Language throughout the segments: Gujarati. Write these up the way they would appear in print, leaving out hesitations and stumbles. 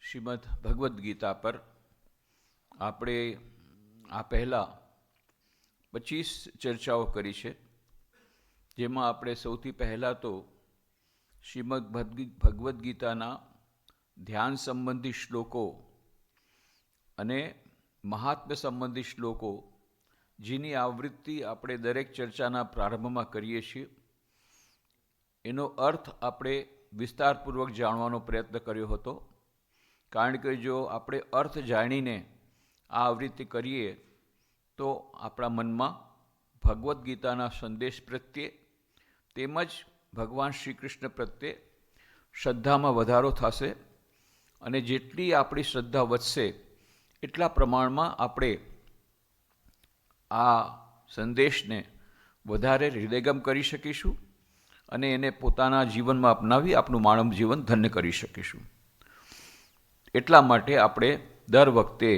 શ્રીમદ ભગવદ્ ગીતા પર આપણે આ પહેલાં 25 ચર્ચાઓ કરી છે, જેમાં આપણે સૌથી પહેલાં તો શ્રીમદ ભગવદ્ ગીતાના ધ્યાન સંબંધી શ્લોકો અને મહાત્મ્ય સંબંધી શ્લોકો, જેની આવૃત્તિ આપણે દરેક ચર્ચાના પ્રારંભમાં કરીએ છીએ, એનો અર્થ આપણે વિસ્તારપૂર્વક જાણવાનો પ્રયત્ન કર્યો હતો. કારણ કે જો આપણે અર્થ જાણીને આ આવૃત્તિ કરીએ તો આપણા મનમાં ભગવદ્ ગીતાના સંદેશ પ્રત્યે તેમજ ભગવાન શ્રી કૃષ્ણ પ્રત્યે શ્રદ્ધામાં વધારો થશે, અને જેટલી આપણી શ્રદ્ધા વધશે એટલા પ્રમાણમાં આપણે આ સંદેશને વધારે હૃદયગમ કરી શકીશું અને એને પોતાના જીવનમાં અપનાવી આપણું માનવ જીવન ધન્ય કરી શકીશું. એટલા માટે આપણે દર વખતે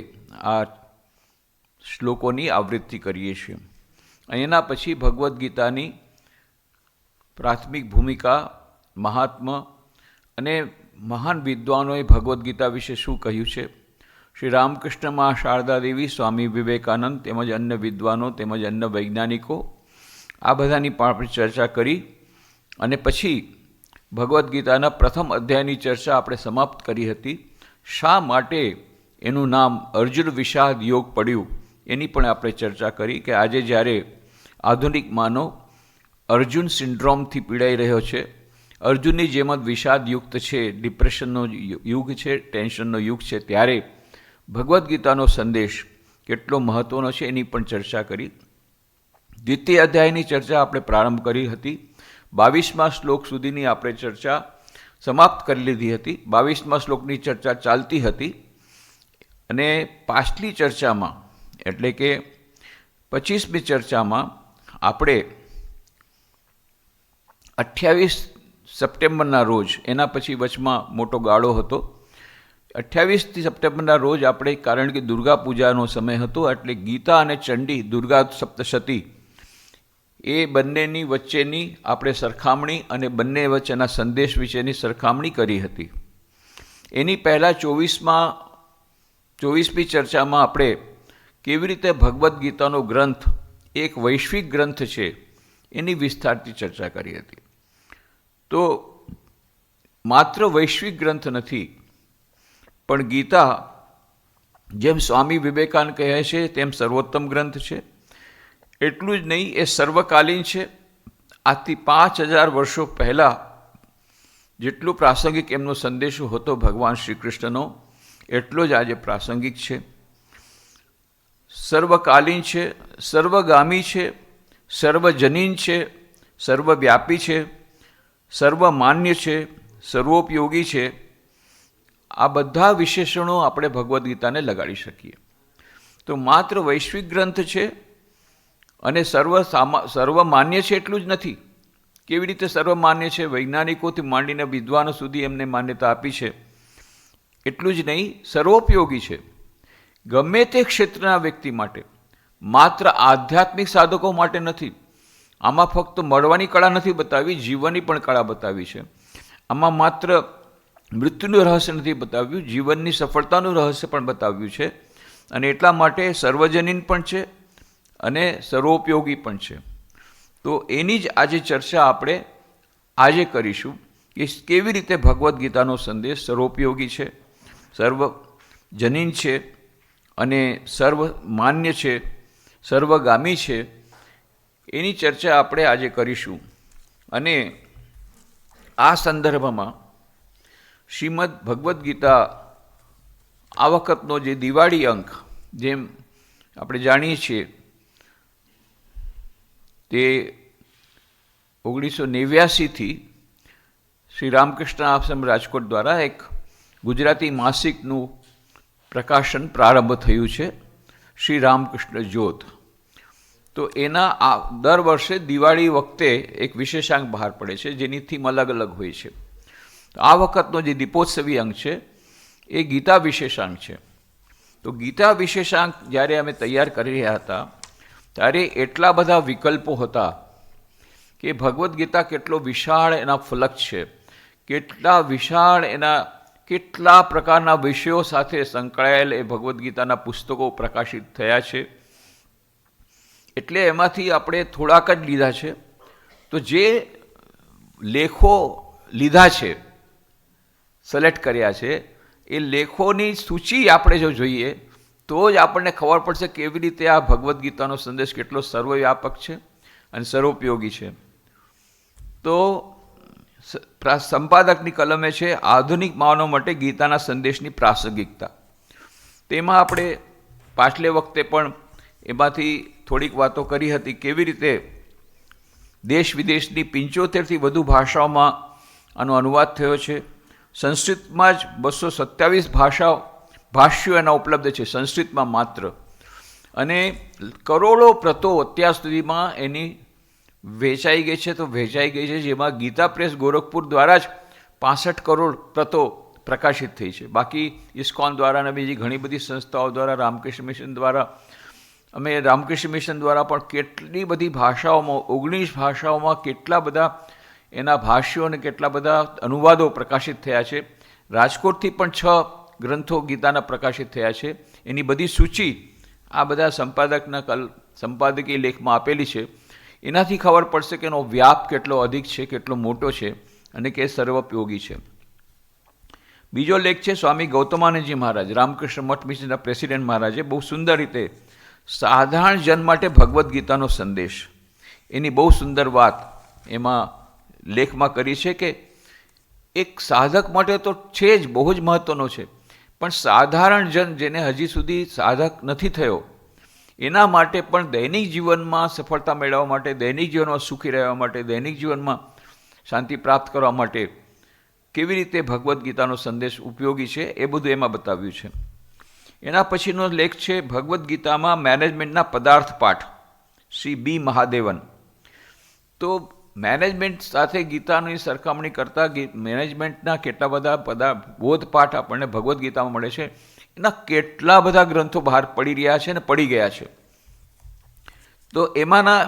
આ શ્લોકોની આવૃત્તિ કરીએ છીએ. એના પછી ભગવદ્ ગીતાની પ્રાથમિક ભૂમિકા, મહાત્મ્ય અને મહાન વિદ્વાનોએ ભગવદ્ ગીતા વિશે શું કહ્યું છે, શ્રી રામકૃષ્ણ મા શારદા દેવી, સ્વામી વિવેકાનંદ તેમજ અન્ય વિદ્વાનો તેમજ અન્ય વૈજ્ઞાનિકો, આ બધાની પણ આપણે ચર્ચા કરી. અને પછી ભગવદ્ ગીતાના પ્રથમ અધ્યાયની ચર્ચા આપણે સમાપ્ત કરી હતી. શા માટે એનું નામ અર્જુન વિષાદ યોગ પડ્યું એની પણ આપણે ચર્ચા કરી કે આજે જ્યારે આધુનિક માનવ અર્જુન સિન્ડ્રોમથી પીડાઈ રહ્યો છે, અર્જુનની જેમ જ વિષાદયુક્ત છે, ડિપ્રેશનનો યુગ છે, ટેન્શનનો યુગ છે, ત્યારે ભગવદ્ ગીતાનો સંદેશ કેટલો મહત્ત્વનો છે એની પણ ચર્ચા કરી. દ્વિતીય અધ્યાયની ચર્ચા આપણે પ્રારંભ કરી હતી. 22મા શ્લોક સુધીની આપણે ચર્ચા સમાપ્ત કરી લીધી હતી. 22મા શ્લોકની ચર્ચા ચાલતી હતી અને પાછલી ચર્ચામાં એટલે કે 25મી ચર્ચામાં આપણે 28 સપ્ટેમ્બરના રોજ, એના પછી વચમાં મોટો ગાળો હતો, 28 સપ્ટેમ્બરના રોજ આપણે, કારણ કે દુર્ગા પૂજાનો સમય હતો, એટલે ગીતા અને ચંડી, દુર્ગા સપ્તશતી, એ બંનેની વચ્ચેની આપણે સરખામણી અને બંને વચ્ચેના સંદેશ વિશેની સરખામણી કરી હતી. એની પહેલાં 24મી ચર્ચામાં આપણે કેવી રીતે ભગવદ્ ગીતાનો ગ્રંથ એક વૈશ્વિક ગ્રંથ છે એની વિસ્તારથી ચર્ચા કરી હતી. તો માત્ર વૈશ્વિક ગ્રંથ નથી, પણ ગીતા જેમ સ્વામી વિવેકાનંદ કહે છે તેમ સર્વોત્તમ ગ્રંથ છે. એટલું જ નહીં, એ સર્વકાલીન છે. આજથી 5000 વર્ષો પહેલાં જેટલો પ્રાસંગિક એમનો સંદેશો હતો ભગવાન શ્રી કૃષ્ણનો, એટલો જ આજે પ્રાસંગિક છે. સર્વકાલીન છે, સર્વગામી છે, સર્વજનીન છે, સર્વવ્યાપી છે, સર્વમાન્ય છે, સર્વોપયોગી છે. આ બધા વિશેષણો આપણે ભગવદ્ ગીતાને લગાડી શકીએ. તો માત્ર વૈશ્વિક ગ્રંથ છે અને સર્વમાન્ય છે એટલું જ નથી. કેવી રીતે સર્વમાન્ય છે? વૈજ્ઞાનિકોથી માંડીને વિદ્વાનો સુધી એમને માન્યતા આપી છે. એટલું જ નહીં, સર્વોપયોગી છે. ગમે તે ક્ષેત્રના વ્યક્તિ માટે, માત્ર આધ્યાત્મિક સાધકો માટે નથી. આમાં ફક્ત મળવાની કળા નથી બતાવી, જીવનની પણ કળા બતાવી છે. આમાં માત્ર મૃત્યુનું રહસ્ય નથી બતાવ્યું, જીવનની સફળતાનું રહસ્ય પણ બતાવ્યું છે. અને એટલા માટે સર્વજનીન પણ છે અને સર્વોપયોગી પણ છે. તો એની જ આજે ચર્ચા આપણે આજે કરીશું કે કેવી રીતે ભગવદ્ ગીતાનો સંદેશ સર્વોપયોગી છે, સર્વજનીન છે અને સર્વમાન્ય છે, સર્વગામી છે. એની ચર્ચા આપણે આજે કરીશું. અને આ સંદર્ભમાં શ્રીમદ ભગવદ્ ગીતા આ વખતનો જે દિવાળી અંક, જેમ આપણે જાણીએ છીએ, તે 1989થી શ્રી રામકૃષ્ણ આશ્રમ રાજકોટ દ્વારા એક ગુજરાતી માસિકનું પ્રકાશન પ્રારંભ થયું છે, શ્રી રામકૃષ્ણ જ્યોત. તો એના દર વર્ષે દિવાળી વખતે એક વિશેષાંક બહાર પડે છે, જેની થીમ અલગ અલગ હોય છે. તો આ વખતનો જે દીપોત્સવી અંક છે એ ગીતા વિશેષાંક છે. તો ગીતા વિશેષાંક જ્યારે અમે તૈયાર કરી રહ્યા હતા ત્યારે એટલા બધા વિકલ્પો હતા કે ભગવદ્ ગીતા કેટલો વિશાળ એના ફલક છે, કેટલા વિશાળ એના કેટલા પ્રકારના વિષયો સાથે સંકળાયેલ એ ભગવદ્ ગીતાના પુસ્તકો પ્રકાશિત થયા છે. એટલે એમાંથી આપણે થોડાક જ લીધા છે. તો જે લેખો લીધા છે, સિલેક્ટ કર્યા છે, એ લેખોની સૂચિ આપણે જો જોઈએ તો જ આપણને ખબર પડશે કેવી રીતે આ ભગવદ્ ગીતાનો સંદેશ કેટલો સર્વવ્યાપક છે અને સર્વોપયોગી છે. તો સંપાદકની કલમે છે આધુનિક માનવ માટે ગીતાના સંદેશની પ્રાસંગિકતા. તેમાં આપણે પાછલે વખતે પણ એમાંથી થોડીક વાતો કરી હતી, કેવી રીતે દેશ વિદેશની 75થી વધુ ભાષાઓમાં આનો અનુવાદ થયો છે. સંસ્કૃતમાં જ 227 ભાષ્યો એના ઉપલબ્ધ છે, સંસ્કૃતમાં માત્ર. અને કરોડો પ્રતો અત્યાર સુધીમાં એની વેચાઈ ગઈ છે. તો વેચાઈ ગઈ છે, જેમાં ગીતા પ્રેસ ગોરખપુર દ્વારા જ 65 કરોડ પ્રતો પ્રકાશિત થઈ છે. બાકી ઇસ્કોન દ્વારા અને બીજી ઘણી બધી સંસ્થાઓ દ્વારા, રામકૃષ્ણ મિશન દ્વારા, અમે રામકૃષ્ણ મિશન દ્વારા પણ કેટલી બધી ભાષાઓમાં, 19 ભાષાઓમાં કેટલા બધા એના ભાષ્યો અને કેટલા બધા અનુવાદો પ્રકાશિત થયા છે. રાજકોટથી પણ 6 ગ્રંથો ગીતાના પ્રકાશિત થયા છે. એની બધી સૂચિ આ બધા સંપાદકીય લેખમાં આપેલી છે. એનાથી ખબર પડશે કે એનો વ્યાપ કેટલો અધિક છે, કેટલો મોટો છે અને કે સર્વોપયોગી છે. બીજો લેખ છે સ્વામી ગૌતમાનંદજી મહારાજ, રામકૃષ્ણ મઠ મિશનના પ્રેસિડેન્ટ મહારાજે બહુ સુંદર રીતે સાધારણ જન માટે ભગવદ્ ગીતાનો સંદેશ, એની બહુ સુંદર વાત એમાં લેખમાં કરી છે કે એક સાધક માટે તો છે જ, બહુ જ મહત્ત્વનો છે, પણ સાધારણ જન જેને હજી સુધી સાધક નથી થયો એના માટે પણ દૈનિક જીવનમાં સફળતા મેળવવા માટે, દૈનિક જીવનમાં સુખી રહેવા માટે, દૈનિક જીવનમાં શાંતિ પ્રાપ્ત કરવા માટે કેવી રીતે ભગવદ્ ગીતાનો સંદેશ ઉપયોગી છે એ બધું એમાં બતાવ્યું છે. એના પછીનો લેખ છે ભગવદ્ ગીતામાં મેનેજમેન્ટના પદાર્થ પાઠ, શ્રી બી મહાદેવન. તો મેનેજમેન્ટ સાથે ગીતાની સરખામણી કરતાં મેનેજમેન્ટના કેટલા બધા બોધપાઠ આપણને ભગવદ્ ગીતામાં મળે છે. એના કેટલા બધા ગ્રંથો બહાર પડી રહ્યા છે અને પડી ગયા છે. તો એમાંના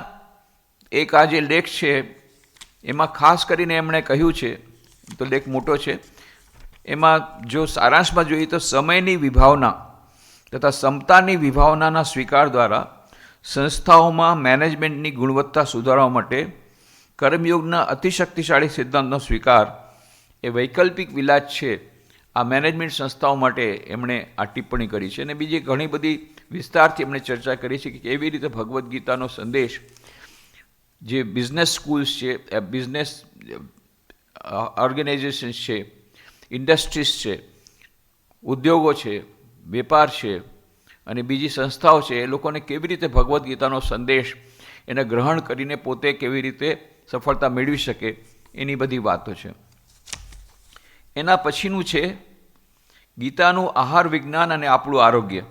એક આ જે લેખ છે એમાં ખાસ કરીને એમણે કહ્યું છે, તો લેખ મોટો છે, એમાં જો સારાંશમાં જોઈએ તો સમયની વિભાવના તથા ક્ષમતાની વિભાવનાના સ્વીકાર દ્વારા સંસ્થાઓમાં મેનેજમેન્ટની ગુણવત્તા સુધારવા માટે કર્મયોગના અતિશક્તિશાળી સિદ્ધાંતનો સ્વીકાર એ વૈકલ્પિક વિલાસ છે. આ મેનેજમેન્ટ સંસ્થાઓ માટે એમણે આ ટિપ્પણી કરી છે. અને બીજી ઘણી બધી વિસ્તારથી એમણે ચર્ચા કરી છે કે કેવી રીતે ભગવદ્ ગીતાનો સંદેશ જે બિઝનેસ સ્કૂલ્સ છે, બિઝનેસ ઓર્ગેનાઇઝેશન્સ છે, ઇન્ડસ્ટ્રીઝ છે, ઉદ્યોગો છે, વેપાર છે અને બીજી સંસ્થાઓ છે, એ લોકોને કેવી રીતે ભગવદ્ ગીતાનો સંદેશ એને ગ્રહણ કરીને પોતે કેવી રીતે સફળતા મેળવી શકે એની બધી વાતો છે. એના પછીનું છે ગીતાનું આહાર વિજ્ઞાન અને આપણું આરોગ્ય,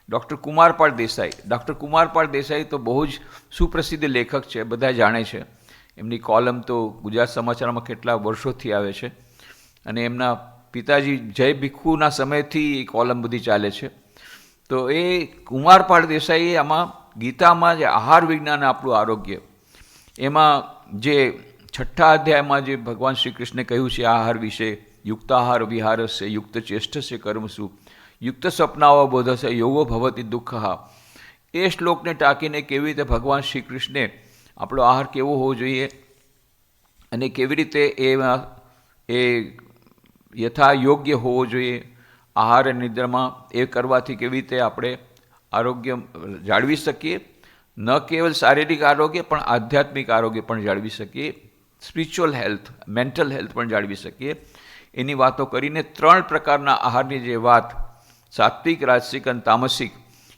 ડૉક્ટર કુમારપાળ દેસાઈ. ડૉક્ટર કુમારપાળ દેસાઈ તો બહુ જ સુપ્રસિદ્ધ લેખક છે, બધા જાણે છે. એમની કોલમ તો ગુજરાત સમાચારમાં કેટલા વર્ષોથી આવે છે અને એમના પિતાજી જય ભિક્ષુના સમયથી એ કોલમ બધી ચાલે છે. તો એ કુમારપાળ દેસાઈએ આમાં ગીતામાં જે આહાર વિજ્ઞાન આપણું આરોગ્ય, એમાં જે 6ઠ્ઠા અધ્યાયમાં જે ભગવાન શ્રી કૃષ્ણે કહ્યું છે આહાર વિશે, યુક્ત આહાર વિહારસ્ય યુક્ત ચેષ્ટસ્ય કર્મસુ યુક્ત સ્વપ્નાવબોધસ્ય યોગો ભવતિ દુઃખઃ, એ શ્લોકને ટાંકીને કેવી રીતે ભગવાન શ્રી કૃષ્ણે આપણો આહાર કેવો હોવો જોઈએ અને કેવી રીતે એમાં એ યથા યોગ્ય હોવો જોઈએ, આહાર અને નિદ્રામાં એ કરવાથી કેવી રીતે આપણે આરોગ્ય જાળવી શકીએ, ન કેવલ શારીરિક આરોગ્ય પણ આધ્યાત્મિક આરોગ્ય પણ જાળવી શકીએ, સ્પિરિચ્યુઅલ હેલ્થ, મેન્ટલ હેલ્થ પણ જાળવી શકીએ. એની વાતો કરીને 3 પ્રકારના આહારની જે વાત, સાત્વિક, રાજસિક અને તામસિક,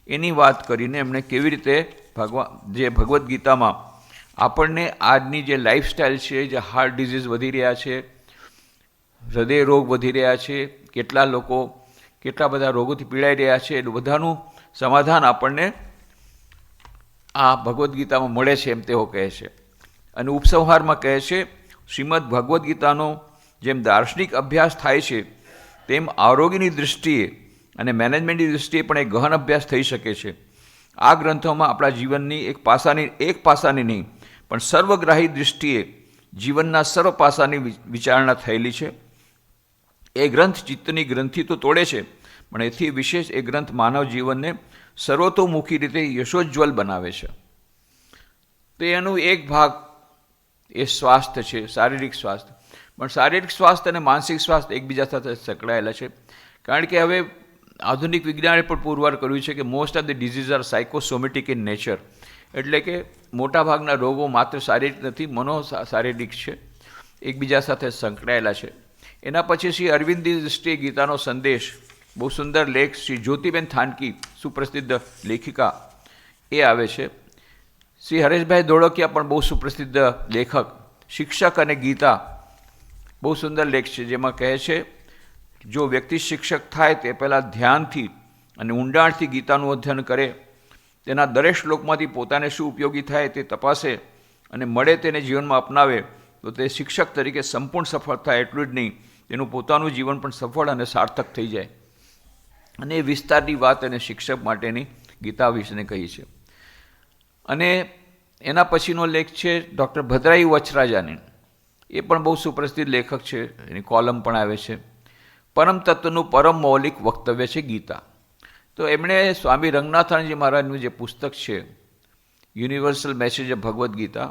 એની વાત કરીને એમણે કેવી રીતે ભગવદ્ ગીતામાં આપણને આજની જે લાઈફસ્ટાઈલ છે, જે હાર્ટ ડિઝીઝ વધી રહ્યા છે, હૃદય રોગ વધી રહ્યા છે, કેટલા લોકો કેટલા બધા રોગોથી પીડાઈ રહ્યા છે, એ બધાનું સમાધાન આપણને આ ભગવદ્ ગીતામાં મળે છે એમ તેઓ કહે છે. અને ઉપસંહારમાં કહે છે શ્રીમદ ભગવદ્ ગીતાનો જેમ દાર્શનિક અભ્યાસ થાય છે તેમ આરોગ્યની દૃષ્ટિએ અને મેનેજમેન્ટની દૃષ્ટિએ પણ એક ગહન અભ્યાસ થઈ શકે છે. આ ગ્રંથોમાં આપણા જીવનની એક પાસાની નહીં પણ સર્વગ્રાહી દૃષ્ટિએ જીવનના સર્વ પાસાની વિચારણા થયેલી છે. એ ગ્રંથ ચિત્તની ગ્રંથિ તો તોડે છે, પણ એથી વિશેષ એ ગ્રંથ માનવ જીવનને સર્વતોમુખી રીતે યશોજ્જવલ બનાવે છે. તો એનું એક ભાગ એ સ્વાસ્થ્ય છે, શારીરિક સ્વાસ્થ્ય. પણ શારીરિક સ્વાસ્થ્ય અને માનસિક સ્વાસ્થ્ય એકબીજા સાથે સંકળાયેલા છે, કારણ કે હવે આધુનિક વિજ્ઞાને પણ પુરવાર કર્યું છે કે most of the disease are psychosomatic in nature, એટલે કે મોટાભાગના રોગો માત્ર શારીરિક નથી, મનોશારીરિક છે, એકબીજા સાથે સંકળાયેલા છે. એના પછી શ્રી અરવિંદની દૃષ્ટિએ ગીતાનો સંદેશ, બહુ સુંદર લેખ શ્રી જ્યોતિબેન થાનકી, સુપ્રસિદ્ધ લેખિકા, એ આવે છે. શ્રી હરેશભાઈ ધોળકિયા પણ બહુ સુપ્રસિદ્ધ લેખક, શિક્ષક અને ગીતા, બહુ સુંદર લેખ છે, જેમાં કહે છે જો વ્યક્તિ શિક્ષક થાય તે પહેલાં ધ્યાનથી અને ઊંડાણથી ગીતાનું અધ્યયન કરે, તેના દરેક શ્લોકમાંથી પોતાને શું ઉપયોગી થાય તે તપાસે અને મળે તેને જીવનમાં અપનાવે, તો તે શિક્ષક તરીકે સંપૂર્ણ સફળ થાય. એટલું જ નહીં, તેનું પોતાનું જીવન પણ સફળ અને સાર્થક થઈ જાય. અને એ વિસ્તારની વાત અને શિક્ષક માટેની ગીતા વિશેને કહી છે. અને એના પછીનો લેખ છે ડૉક્ટર ભદ્રાઈ વચરાજાની, એ પણ બહુ સુપ્રસિદ્ધ લેખક છે, એની કોલમ પણ આવે છે. પરમ તત્વનું પરમ મૌલિક વક્તવ્ય છે ગીતા. તો એમણે સ્વામી રંગનાથાનજી મહારાજનું જે પુસ્તક છે universal message of Bhagavad Gita,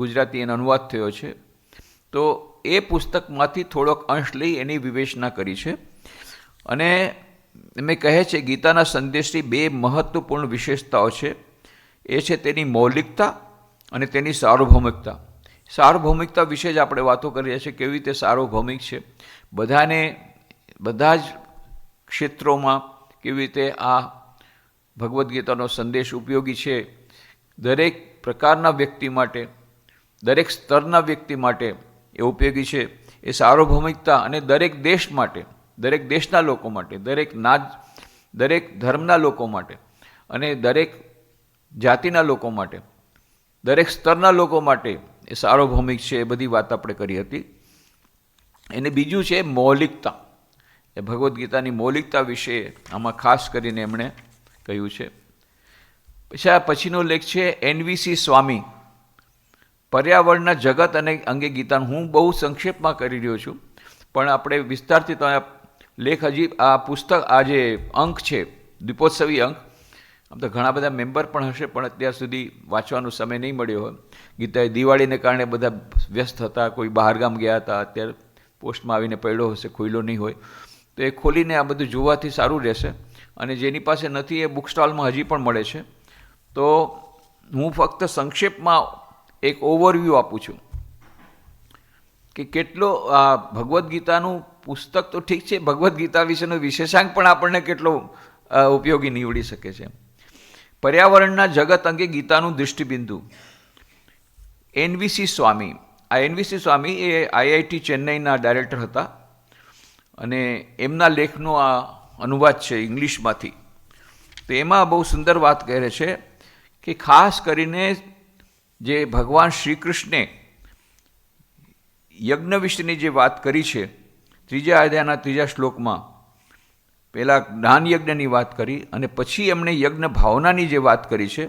Gujarati એનો અનુવાદ થયો છે, તો એ પુસ્તકમાંથી થોડોક અંશ લઈ એની વિવેચના કરી છે. અને એમ કહે છે ગીતાના સંદેશની બે મહત્વપૂર્ણ વિશેષતાઓ છે, એ છે તેની મૌલિકતા અને તેની સાર્વભૌમિકતા. સાર્વભૌમિકતા વિશે જ આપણે વાતો કરીએ છીએ, કેવી રીતે સાર્વભૌમિક છે, બધા જ ક્ષેત્રોમાં કેવી રીતે આ ભગવદ્ ગીતાનો સંદેશ ઉપયોગી છે, દરેક પ્રકારના વ્યક્તિ માટે, દરેક સ્તરના વ્યક્તિ માટે એ ઉપયોગી છે. એ સાર્વભૌમિકતા અને દરેક દેશ માટે, દરેક દેશના લોકો માટે, દરેક ધર્મના લોકો માટે અને દરેક જાતિના લોકો માટે, દરેક સ્તરના લોકો માટે એ સાર્વભૌમિક છે. એ બધી વાત આપણે કરી હતી. એને બીજું છે મૌલિકતા. એ ભગવદ્ ગીતાની મૌલિકતા વિશે આમાં ખાસ કરીને એમણે કહ્યું છે. પછી આ પછીનો લેખ છે NVC સ્વામી, પર્યાવરણના જગત અને અંગે ગીતાનું. હું બહુ સંક્ષેપમાં કરી રહ્યો છું, પણ આપણે વિસ્તારથી તો લેખ હજી આ પુસ્તક, આ જે અંક છે દીપોત્સવી અંક, આમ તો ઘણા બધા મેમ્બર પણ હશે, પણ અત્યાર સુધી વાંચવાનો સમય નહીં મળ્યો હોય. ગીતા દિવાળીને કારણે બધા વ્યસ્ત હતા, કોઈ બહારગામ ગયા હતા, અત્યારે પોસ્ટમાં આવીને પડ્યો હશે, ખુલ્લો નહીં હોય. તો એ ખોલીને આ બધું જોવાથી સારું રહેશે. અને જેની પાસે નથી એ બુક સ્ટોલમાં હજી પણ મળે છે. તો હું ફક્ત સંક્ષેપમાં એક ઓવરવ્યૂ આપું છું કે કેટલો આ ભગવદ્ ગીતાનું પુસ્તક તો ઠીક છે, ભગવદ્ ગીતા વિશેનો વિશેષાંક પણ આપણને કેટલો ઉપયોગી નીવડી શકે છે. પર્યાવરણના જગત અંગે ગીતાનું દૃષ્ટિબિંદુ. NVC સ્વામી, આ NVC સ્વામી એ IIT ચેન્નઈના ડાયરેક્ટર હતા, અને એમના લેખનો આ અનુવાદ છે ઇંગ્લિશમાંથી. તો એમાં બહુ સુંદર વાત કહે છે કે ખાસ કરીને જે ભગવાન શ્રી કૃષ્ણે યજ્ઞ વિશેની જે વાત કરી છે, 3 અધ્યાયના 3 શ્લોકમાં પહેલાં જ્ઞાન યજ્ઞની વાત કરી, અને પછી એમણે યજ્ઞ ભાવનાની જે વાત કરી છે,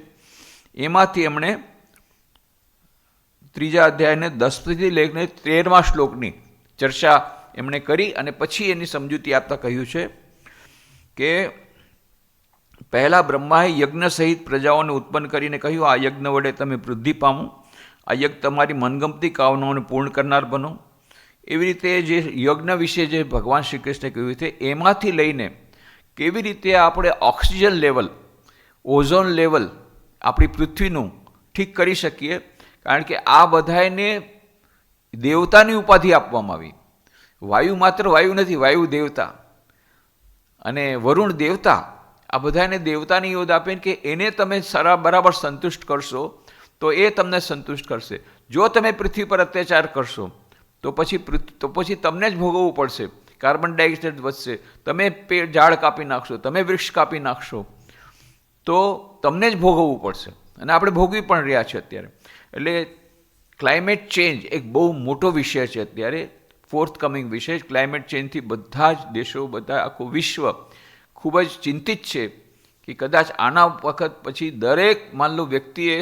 એમાંથી એમણે 3 અધ્યાયને 10થી લઈને 13મા શ્લોકની ચર્ચા એમણે કરી, અને પછી એની સમજૂતી આપતા કહ્યું છે કે પહેલાં બ્રહ્માએ યજ્ઞ સહિત પ્રજાઓને ઉત્પન્ન કરીને કહ્યું, આ યજ્ઞ વડે તમે વૃદ્ધિ પામો, આ યજ્ઞ તમારી મનગમતી કામનાઓને પૂર્ણ કરનાર બનો. એવી રીતે જે યજ્ઞ વિશે જે ભગવાન શ્રી કૃષ્ણે કહ્યું છે, એમાંથી લઈને કેવી રીતે આપણે ઓક્સિજન લેવલ, ઓઝોન લેવલ આપણી પૃથ્વીનું ઠીક કરી શકીએ. કારણ કે આ બધાને દેવતાની ઉપાધિ આપવામાં આવી. વાયુ માત્ર વાયુ નથી, વાયુ દેવતા અને વરુણ દેવતા, આ બધાને દેવતાની યોદ આપે કે એને તમે બરાબર સંતુષ્ટ કરશો તો એ તમને સંતુષ્ટ કરશે. જો તમે પૃથ્વી પર અત્યાચાર કરશો તો પછી તમને જ ભોગવવું પડશે. કાર્બન ડાયોક્સાઇડ વધશે, તમે ઝાડ કાપી નાખશો, તમે વૃક્ષ કાપી નાખશો તો તમને જ ભોગવવું પડશે. અને આપણે ભોગવી પણ રહ્યા છીએ અત્યારે. એટલે ક્લાઇમેટ ચેન્જ એક બહુ મોટો વિષય છે અત્યારે, ફોર્થકમિંગ વિષય. ક્લાઇમેટ ચેન્જથી બધા જ દેશો, બધા આખું વિશ્વ ખૂબ જ ચિંતિત છે કે કદાચ આના વખત પછી દરેક માન લો વ્યક્તિએ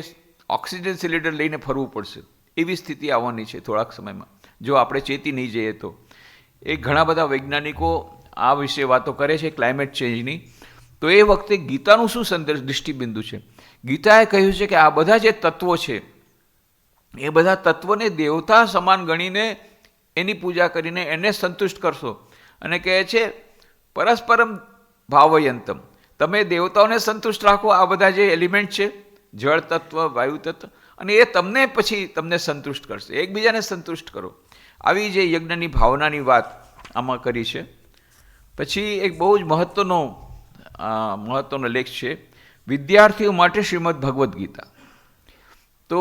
ઓક્સિજન સિલિન્ડર લઈને ફરવું પડશે, એવી સ્થિતિ આવવાની છે થોડાક સમયમાં, જો આપણે ચેતી નહીં જઈએ તો. એ ઘણા બધા વૈજ્ઞાનિકો આ વિશે વાતો કરે છે ક્લાઇમેટ ચેન્જની. તો એ વખતે ગીતાનું શું સંદેશ દૃષ્ટિબિંદુ છે? ગીતાએ કહ્યું છે કે આ બધા જે તત્વો છે એ બધા તત્વોને દેવતા સમાન ગણીને એની પૂજા કરીને એને સંતુષ્ટ કરશો. અને કહે છે પરસ્પરમ ભાવયંતમ, તમે દેવતાઓને સંતુષ્ટ રાખો, આ બધા જે એલિમેન્ટ છે જળ તત્વ, વાયુ તત્વ, અને એ તમને સંતુષ્ટ કરશે. એકબીજાને સંતુષ્ટ કરો. આવી જે યજ્ઞની ભાવનાની વાત આમાં કરી છે. પછી એક બહુ જ મહત્વનો લેખ છે વિદ્યાર્થીઓ માટે શ્રીમદ ભગવદ્ ગીતા. તો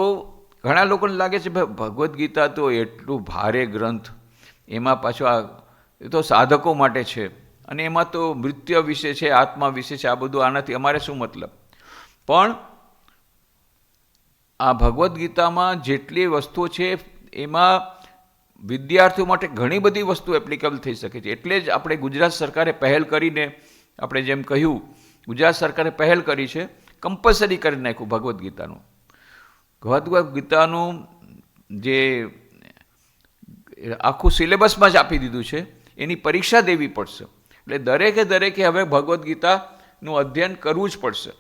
ઘણા લોકોને લાગે છે ભાઈ ભગવદ્ ગીતા તો એટલું ભારે ગ્રંથ, એમાં પાછું એ તો સાધકો માટે છે, અને એમાં તો મૃત્યુ વિશે છે, આત્મા વિશે છે, આ બધું આનાથી અમારે શું મતલબ? પણ આ ભગવદ્ ગીતામાં જેટલી વસ્તુઓ છે એમાં વિદ્યાર્થીઓ માટે ઘણી બધી વસ્તુ એપ્લિકેબલ થઈ શકે છે. એટલે જ આપણે ગુજરાત સરકારે પહેલ કરીને, આપણે જેમ કહ્યું ગુજરાત સરકારે પહેલ કરી છે, કમ્પલસરી કરી નાખ્યું ભગવદ્ ગીતાનું. ભગવદ્ ગીતાનું જે આખું સિલેબસમાં જ આપી દીધું છે, એની પરીક્ષા દેવી પડશે. એટલે દરેકે હવે ભગવદ્ ગીતાનું અધ્યયન કરવું જ પડશે,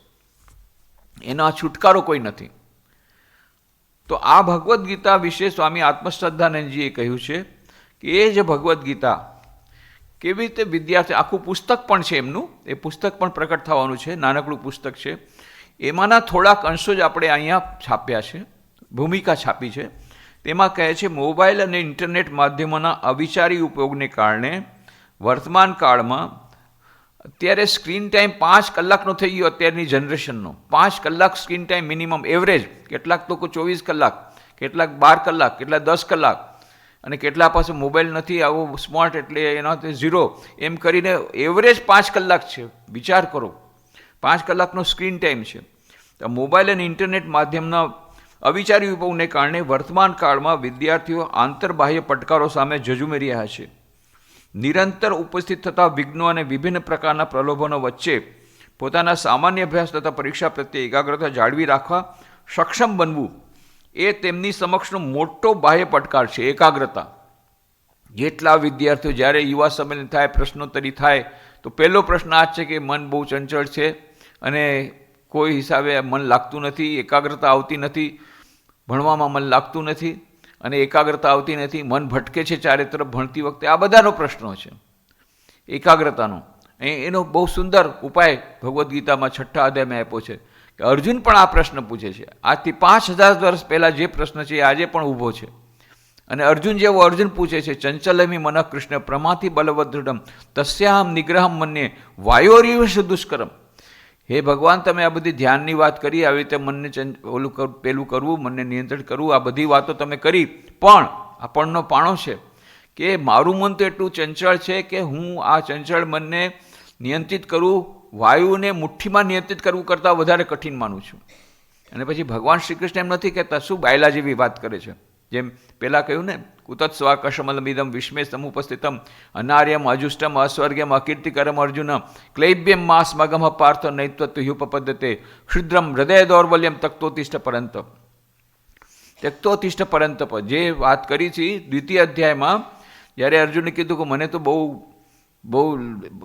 એનો આ છુટકારો કોઈ નથી. તો આ ભગવદ્ ગીતા વિશે સ્વામી આત્મશ્રદ્ધાનંદજીએ કહ્યું છે કે એ જે ભગવદ્ ગીતા કેવી રીતે વિદ્યાર્થી, આખું પુસ્તક પણ છે એમનું, એ પુસ્તક પણ પ્રકટ થવાનું છે, નાનકડું પુસ્તક છે. એમાંના થોડાક અંશો જ આપણે અહીંયા છાપ્યા છે, ભૂમિકા છાપી છે. તેમાં કહે છે મોબાઈલ અને ઇન્ટરનેટ માધ્યમોના અવિચારી ઉપયોગને કારણે વર્તમાન કાળમાં અત્યારે સ્ક્રીન ટાઈમ 5 કલાકનો થઈ ગયો. અત્યારની જનરેશનનો 5 કલાક સ્ક્રીન ટાઈમ મિનિમમ એવરેજ. કેટલાક તો 24 કલાક, કેટલાક 12 કલાક, કેટલાક 10 કલાક, અને કેટલા પાસે મોબાઈલ નથી આવો સ્માર્ટ એટલે એનાથી 0, એમ કરીને એવરેજ 5 કલાક છે. વિચાર કરો, 5 કલાકનો સ્ક્રીન ટાઈમ છે. તો મોબાઈલ અને ઇન્ટરનેટ માધ્યમના અવિચારી ઉપયોગને કારણે વર્તમાન કાળમાં વિદ્યાર્થીઓ આંતરબાહ્ય પડકારો સામે ઝઝૂમી રહ્યા છે. નિરંતર ઉપસ્થિત થતા વિઘ્નો અને વિભિન્ન પ્રકારના પ્રલોભનો વચ્ચે પોતાના સામાન્ય અભ્યાસ તથા પરીક્ષા પ્રત્યે એકાગ્રતા જાળવી રાખવા સક્ષમ બનવું એ તેમની સમક્ષનો મોટો બાહ્ય પડકાર છે. એકાગ્રતા. જેટલા વિદ્યાર્થીઓ જ્યારે યુવા સંમેલન થાય, પ્રશ્નોત્તરી થાય, તો પહેલો પ્રશ્ન આ જ છે કે મન બહુ ચંચળ છે અને કોઈ હિસાબે મન લાગતું નથી, એકાગ્રતા આવતી નથી, ભણવામાં મન લાગતું નથી અને એકાગ્રતા આવતી નથી, મન ભટકે છે ચારે તરફ ભણતી વખતે. આ બધાનો પ્રશ્નો છે એકાગ્રતાનો. એનો બહુ સુંદર ઉપાય ભગવદ્ ગીતામાં 6ઠ્ઠા અધ્યાયમાં આપ્યો છે કે અર્જુન પણ આ પ્રશ્ન પૂછે છે. આજથી 5000 વર્ષ પહેલાં જે પ્રશ્ન છે એ આજે પણ ઊભો છે. અને અર્જુન જેવો અર્જુન પૂછે છે ચંચલમી મન કૃષ્ણ પ્રમાથી બલવદૃઢમ તસ્યાહમ નિગ્રહમ મન્યે વાયોરીવ દુષ્કરમ. હે ભગવાન, તમે આ બધી ધ્યાનની વાત કરી, આવી રીતે મનને પેલું કરવું, મનને નિયંત્રિત કરવું, આ બધી વાતો તમે કરી, પણ આપણનો પાણો છે કે મારું મન તો એટલું ચંચળ છે કે હું આ ચંચળ મનને નિયંત્રિત કરું, વાયુને મુઠ્ઠીમાં નિયંત્રિત કરવું કરતાં વધારે કઠિન માનું છું. અને પછી ભગવાન શ્રી કૃષ્ણ એમ નથી કહેતા, શું બાયલા જેવી વાત કરે છે. જેમ પહેલાં કહ્યું ને, કુતત્સ્વા કશમલમિદમ વિસ્મે સમુપસ્થિતમ અનાર્યમ અજુષ્ટમ અસ્વર્ગ્યમ અકીર્તિકરમ અર્જુન ક્લૈબ્યમ માસ મગમ પાર્થ નૈત્વત્વ હ્યુપપદ્યતે ક્ષુદ્રમ હૃદય દૌર્બલ્યમ તક્તોતિષ્ઠ પરંતપ. જે વાત કરી છે દ્વિતીય અધ્યાયમાં, જ્યારે અર્જુને કીધું કે મને તો બહુ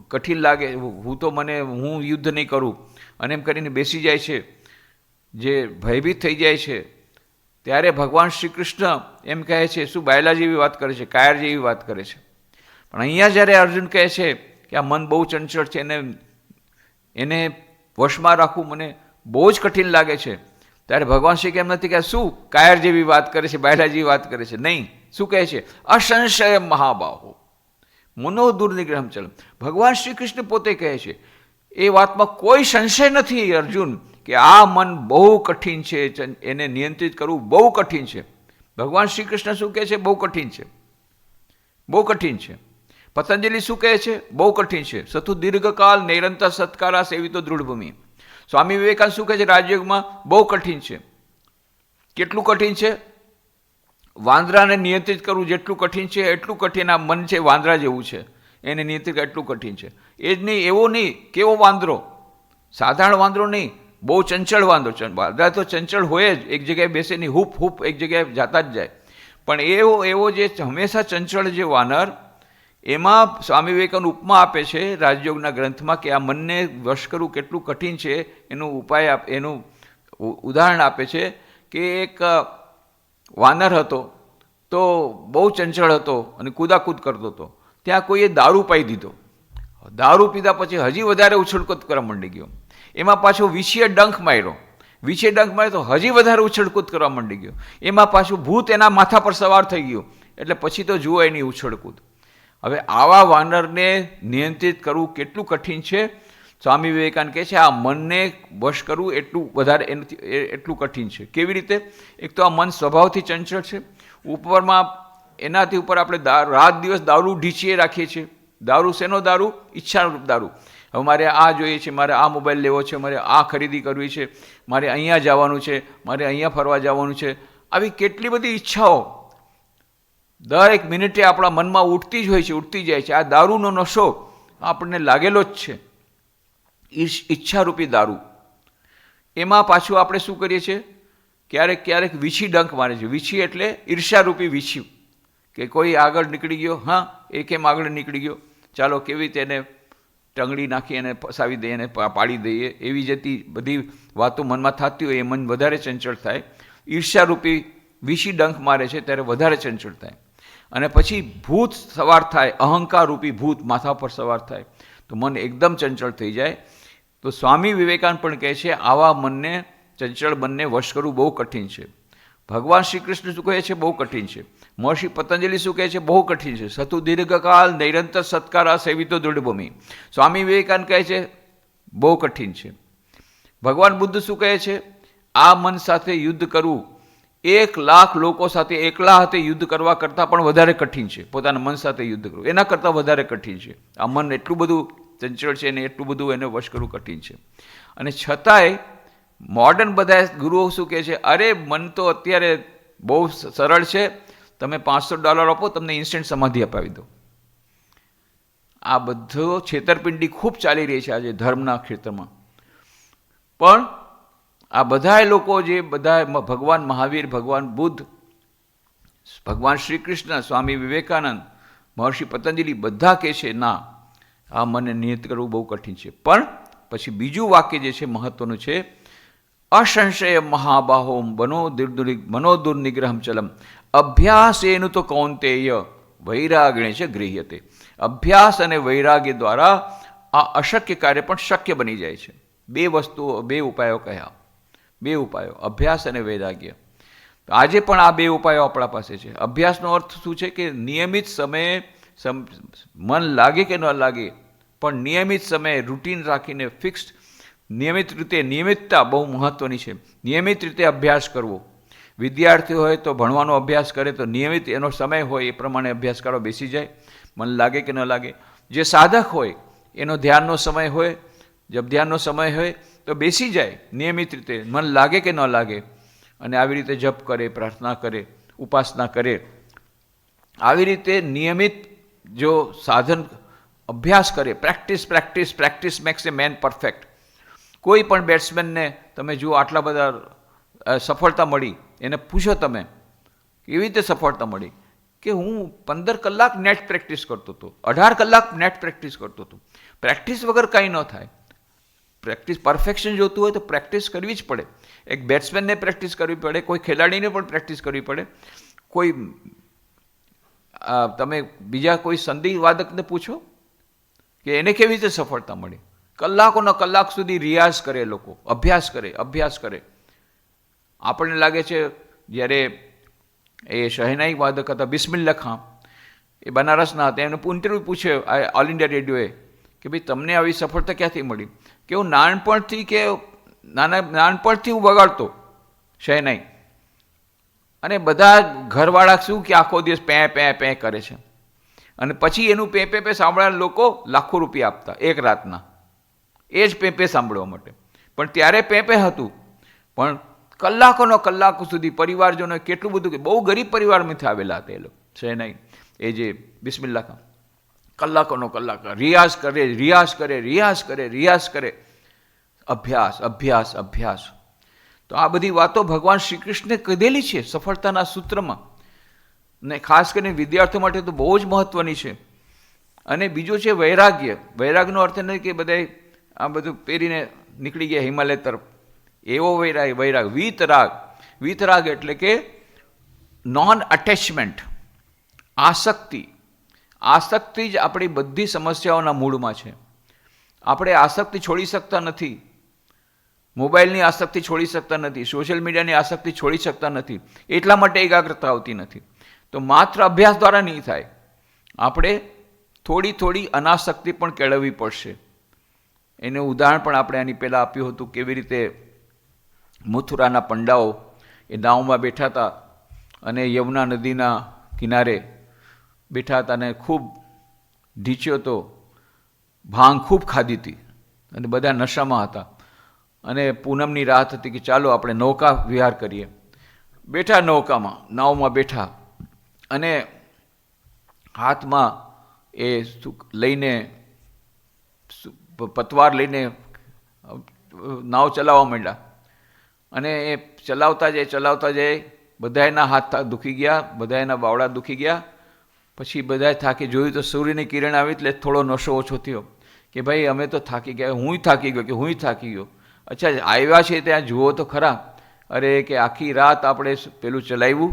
કઠિન લાગે, હું યુદ્ધ નહીં કરું, અને એમ કરીને બેસી જાય છે, જે ભયભીત થઈ જાય છે, ત્યારે ભગવાન શ્રી કૃષ્ણ એમ કહે છે શું બાયલા જેવી વાત કરે છે, કાયર જેવી વાત કરે છે. પણ અહીંયા જ્યારે અર્જુન કહે છે કે આ મન બહુ ચંચળ છે, એને વશમાં રાખવું મને બહુ જ કઠિન લાગે છે, ત્યારે ભગવાન શ્રી કેમ નથી કે શું કાયર જેવી વાત કરે છે, બાયલા જેવી વાત કરે છે? નહીં, શું કહે છે? અસંશય મહાબાહો મનો દુર્નિગ્રહમ ચલ. ભગવાન શ્રી કૃષ્ણ પોતે કહે છે એ વાતમાં કોઈ સંશય નથી અર્જુન કે આ મન બહુ કઠિન છે, એને નિયંત્રિત કરવું બહુ કઠિન છે. ભગવાન શ્રી કૃષ્ણ શું કહે છે? બહુ કઠિન છે, બહુ કઠિન છે. પતંજલિ શું કહે છે? બહુ કઠિન છે. સતુ દીર્ઘકાલ નિરંતર સત્કારા સેવિતો દૃઢભૂમિ. સ્વામી વિવેકાનંદ શું કહે છે રાજયોગમાં? બહુ કઠિન છે. કેટલું કઠિન છે? વાંદરાને નિયંત્રિત કરવું જેટલું કઠિન છે એટલું કઠિન આ મન છે, વાંદરા જેવું છે, એને નિયંત્રિત એટલું કઠિન છે. એ જ નહીં, એવો નહીં, કેવો વાંદરો, સાધારણ વાંદરો નહીં, બહુ ચંચળ વાંદરો. વાંદરા તો ચંચળ હોય જ, એક જગ્યાએ બેસે નહીં, હૂપ એક જગ્યાએ જાતા જ જાય. પણ એવો જે હંમેશા ચંચળ જે વાનર, એમાં સ્વામી વિવેકાનંદ ઉપમા આપે છે રાજયોગના ગ્રંથમાં કે આ મનને વશ કરવું કેટલું કઠિન છે એનું ઉપાય એનું ઉદાહરણ આપે છે કે એક વાનર હતો તો બહુ ચંચળ હતો અને કૂદાકૂદ કરતો હતો. ત્યાં કોઈએ દારૂ પાઈ દીધો. દારૂ પીધા પછી હજી વધારે ઉછળકૂદ કરવા માંડી ગયો. એમાં પાછો વીછીએ ડંખ માર્યો. વીછીએ ડંખ માર્યો તો હજી વધારે ઉછળકૂદ કરવા માંડી ગયો. એમાં પાછું ભૂત એના માથા પર સવાર થઈ ગયું. એટલે પછી તો જુઓ એની ઉછળકૂદ. હવે આવા વાનરને નિયંત્રિત કરવું કેટલું કઠિન છે. સ્વામી વિવેકાનંદ કહે છે આ મનને વશ કરવું એટલું કઠિન છે. કેવી રીતે? એક તો આ મન સ્વભાવથી ચંચળ છે. ઉપરમાં એનાથી ઉપર આપણે રાત દિવસ દારૂ ઢીંચીએ રાખીએ છીએ. દારૂ શેનો દારૂ? ઈચ્છારૂપ દારૂ. હવે મારે આ જોઈએ છે, મારે આ મોબાઈલ લેવો છે, મારે આ ખરીદી કરવી છે, મારે અહીંયા જવાનું છે, મારે અહીંયા ફરવા જવાનું છે. આવી કેટલી બધી ઈચ્છાઓ દરેક મિનિટે આપણા મનમાં ઉઠતી જ હોય છે, ઉઠતી જાય છે. આ દારૂનો નશો આપણને લાગેલો જ છે, ઈચ્છારૂપી દારૂ. એમાં પાછું આપણે શું કરીએ છીએ? ક્યારેક ક્યારેક વીછી ડંખ મારે છે. વીછી એટલે ઈર્ષ્યારૂપી વીછી, કે કોઈ આગળ નીકળી ગયો, હા એ કેમ આગળ નીકળી ગયો, ચાલો કેવી રીતે એને ટંગડી નાખી એને ફસાવી દઈએ, એને પાડી દઈએ. એવી જતી બધી વાતો મનમાં થતી હોય એ મન વધારે ચંચળ થાય. ઈર્ષ્યારૂપી વીછી ડંખ મારે છે ત્યારે વધારે ચંચળ થાય. અને પછી ભૂત સવાર થાય, અહંકારરૂપી ભૂત માથા પર સવાર થાય તો મન એકદમ ચંચળ થઈ જાય. તો સ્વામી વિવેકાનંદ પણ કહે છે આવા મનને, ચંચળ મનને વશ કરવું બહુ કઠિન છે. ભગવાન શ્રી કૃષ્ણ શું કહે છે? બહુ કઠિન છે. મહર્ષિ પતંજલિ શું કહે છે? બહુ કઠિન છે. સતુ દીર્ઘકાલ નિરંતર સત્કારા સેવિતો દૃઢભૂમિ. સ્વામી વિવેકાનંદ કહે છે બહુ કઠિન છે. ભગવાન બુદ્ધ શું કહે છે? આ મન સાથે યુદ્ધ કરવું 1,00,000 લોકો સાથે એકલા હાથે યુદ્ધ કરવા કરતાં પણ વધારે કઠિન છે. પોતાના મન સાથે યુદ્ધ કરવું એના કરતાં વધારે કઠિન છે. આ મન એટલું બધું ચંચળ છે ને એટલું બધું એને વશ કરવું કઠિન છે. અને છતાંય મોડર્ન બધા ગુરુઓ શું કહે છે? અરે મન તો અત્યારે બહુ સરળ છે, તમે $500 આપો તમને ઇન્સ્ટન્ટ સમાધિ અપાવી દો. આ બધો છેતરપિંડી ખૂબ ચાલી રહી છે આજે ધર્મના ક્ષેત્રમાં. પણ આ બધા લોકો જે બધા ભગવાન મહાવીર, ભગવાન બુદ્ધ, ભગવાન શ્રી કૃષ્ણ, સ્વામી વિવેકાનંદ, મહર્ષિ પતંજલિ બધા કહે છે ના, આ મને નિયત કરવું બહુ કઠિન છે. પણ પછી બીજું વાક્ય જે છે મહત્વનું છે, અસંશય મહાબાહો મનો દુર્નિગ્રહમ ચલમ અભ્યાસ એનું તો કૌંતેય વૈરાગ્ય છે ગૃહ્યતે. અભ્યાસ અને વૈરાગ્ય દ્વારા આ અશક્ય કાર્ય પણ શક્ય બની જાય છે. બે વસ્તુઓ, બે ઉપાયો કયા? બે ઉપાયો, અભ્યાસ અને વૈરાગ્ય. આજે પણ આ બે ઉપાયો આપણા પાસે છે. અભ્યાસનો અર્થ શું છે? કે નિયમિત સમયે મન લાગે કે ન લાગે પણ નિયમિત સમયે રૂટીન રાખીને ફિક્સ્ડ નિયમિત રીતે, નિયમિતતા બહુ મહત્વની છે. નિયમિત રીતે અભ્યાસ કરવો. વિદ્યાર્થી હોય તો ભણવાનો અભ્યાસ કરે તો નિયમિત એનો સમય હોય એ પ્રમાણે અભ્યાસ કરવા બેસી જાય, મન લાગે કે ન લાગે. જે સાધક હોય એનો ધ્યાનનો સમય હોય, જબ ધ્યાનનો સમય હોય તો બેસી જાય નિયમિત રીતે, મન લાગે કે ન લાગે, અને આવી રીતે જપ કરે, પ્રાર્થના કરે, ઉપાસના કરે. આવી રીતે નિયમિત જો સાધન અભ્યાસ કરે, પ્રેક્ટિસ પ્રેક્ટિસ પ્રેક્ટિસ મેક્સ એ મેન પરફેક્ટ. કોઈ પણ બેટ્સમેનને તમે જુઓ આટલા બધા સફળતા મળી, એને પૂછો તમે કેવી રીતે સફળતા મળી, કે હું 15 કલાક નેટ પ્રેક્ટિસ કરતો હતો, 18 કલાક નેટ પ્રેક્ટિસ કરતો હતો. પ્રેક્ટિસ વગર કંઈ ન થાય. પ્રેક્ટિસ, પરફેક્શન જોતું હોય તો પ્રેક્ટિસ કરવી જ પડે. એક બેટ્સમેનને પ્રેક્ટિસ કરવી પડે, કોઈ ખેલાડીને પણ પ્રેક્ટિસ કરવી પડે. કોઈ તમે બીજા કોઈ સંગીતવાદકને પૂછો કે એને કેવી રીતે સફળતા મળી. કલાકોનો કલાક સુધી રિયાઝ કરે લોકો, અભ્યાસ કરે, અભ્યાસ કરે. આપણને લાગે છે જ્યારે એ શહેનાઈ વાદક હતા બિસ્મિલ્લા ખાન, એ બનારસના હતા, એમને ઇન્ટરવ્યૂ પૂછે ઓલ ઇન્ડિયા રેડિયોએ કે ભાઈ તમને આવી સફળતા ક્યાંથી મળી? કે હું નાનપણથી હું વગાડતો શહેનાઈ, અને બધા ઘરવાળા શું કે આખો દિવસ પે પે પે કરે છે, અને પછી એનું પે પે પે સાંભળનાર લોકો લાખો રૂપિયા આપતા એક રાતના એ જ પેપે સાંભળવા માટે. પણ ત્યારે પેપે હતું, પણ કલાકોનો કલાકો સુધી પરિવારજનો કેટલું બધું, કે બહુ ગરીબ પરિવારમાંથી આવેલા હતા એ લોકો શહેનાઈ, એ જે બિસ્મિલ્લા ખાન. કલાકોનો કલાક રિયાઝ કરે, રિયાઝ કરે, રિયાઝ કરે, રિયાઝ કરે, અભ્યાસ અભ્યાસ અભ્યાસ. તો આ બધી વાતો ભગવાન શ્રી કૃષ્ણે કીધેલી છે સફળતાના સૂત્રમાં, ને ખાસ કરીને વિદ્યાર્થીઓ માટે તો બહુ જ મહત્વની છે. અને બીજો છે વૈરાગ્ય. વૈરાગનો અર્થ નથી કે બધા આ બધું પહેરીને નીકળી ગયા હિમાલય તરફ, એવો વૈરાગ. વીતરાગ. વીતરાગ એટલે કે નોન અટેચમેન્ટ, આસક્તિ. આસક્તિ જ આપણી બધી સમસ્યાઓના મૂળમાં છે. આપણે આસક્તિ છોડી શકતા નથી. મોબાઈલની આસક્તિ છોડી શકતા નથી, સોશિયલ મીડિયાની આસક્તિ છોડી શકતા નથી. એટલા માટે એકાગ્રતા આવતી નથી. તો માત્ર અભ્યાસ દ્વારા નહીં થાય, આપણે થોડી થોડી અનાસક્તિ પણ કેળવવી પડશે. એનું ઉદાહરણ પણ આપણે આની પહેલાં આપ્યું હતું, કેવી રીતે મથુરાના પંડાઓ એ નાવમાં બેઠા હતા અને યમુના નદીના કિનારે બેઠા હતા અને ખૂબ ઢીચ્યો હતો, ભાંગ ખૂબ ખાધી હતી અને બધા નશામાં હતા. અને પૂનમની રાત હતી કે ચાલો આપણે નૌકા વિહાર કરીએ. બેઠા નૌકામાં, નાવમાં બેઠા અને હાથમાં એ લઈને પતવાર લઈને નાવ ચલાવવા માંડ્યા. અને એ ચલાવતા જાય બધાયના હાથ દુખી ગયા, બધાયના બાવડા દુખી ગયા. પછી બધાએ થાકી જોયું તો સૂર્યની કિરણ આવી એટલે થોડો નશો ઓછો થયો કે ભાઈ અમે તો થાકી ગયા, હુંય થાકી ગયો. અચ્છા આવ્યા છે ત્યાં જુઓ તો ખરા. અરે કે આખી રાત આપણે પેલું ચલાવ્યું,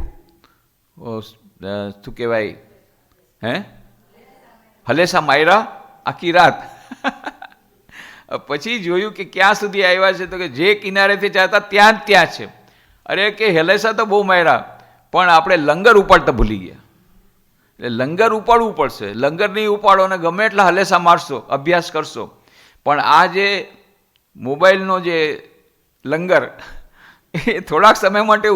શું કહેવાય, હલેસા માયરા આખી રાત. પછી જોયું કે ક્યાં સુધી આવ્યા છે, તો કે જે કિનારેથી ચાહતા ત્યાં છે. અરે કે હલેસા તો બહુ માર્યા, પણ આપણે લંગર ઉપાડતા ભૂલી ગયા. એટલે લંગર ઉપાડવું પડશે. લંગર નહીં ઉપાડો અને ગમે એટલા હલેસા મારશો, અભ્યાસ કરશો, પણ આ જે મોબાઈલનો જે લંગર એ થોડાક સમય માટે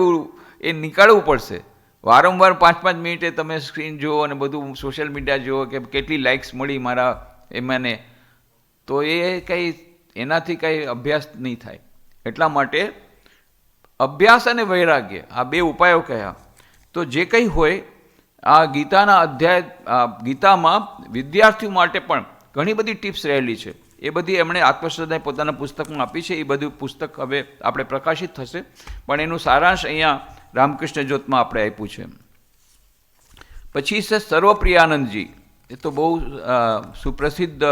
એ નીકાળવું પડશે. વારંવાર 5-5 મિનિટે તમે સ્ક્રીન જુઓ અને બધું સોશિયલ મીડિયા જુઓ કે કેટલી લાઇક્સ મળી મારા એમાંને, તો એ કંઈ એનાથી કંઈ અભ્યાસ નહીં થાય. એટલા માટે અભ્યાસ અને વૈરાગ્ય આ બે ઉપાયો કહ્યા. તો જે કંઈ હોય આ ગીતાના અધ્યાય, ગીતામાં વિદ્યાર્થીઓ માટે પણ ઘણી બધી ટિપ્સ રહેલી છે. એ બધી એમણે આત્મશ્રદ્ધાએ પોતાના પુસ્તકમાં આપી છે. એ બધું પુસ્તક હવે આપણે પ્રકાશિત થશે, પણ એનું સારાંશ અહીંયા રામકૃષ્ણ જ્યોતમાં આપણે આપ્યું છે. પછી છે સર્વપ્રિયાનંદજી. એ તો બહુ સુપ્રસિદ્ધ,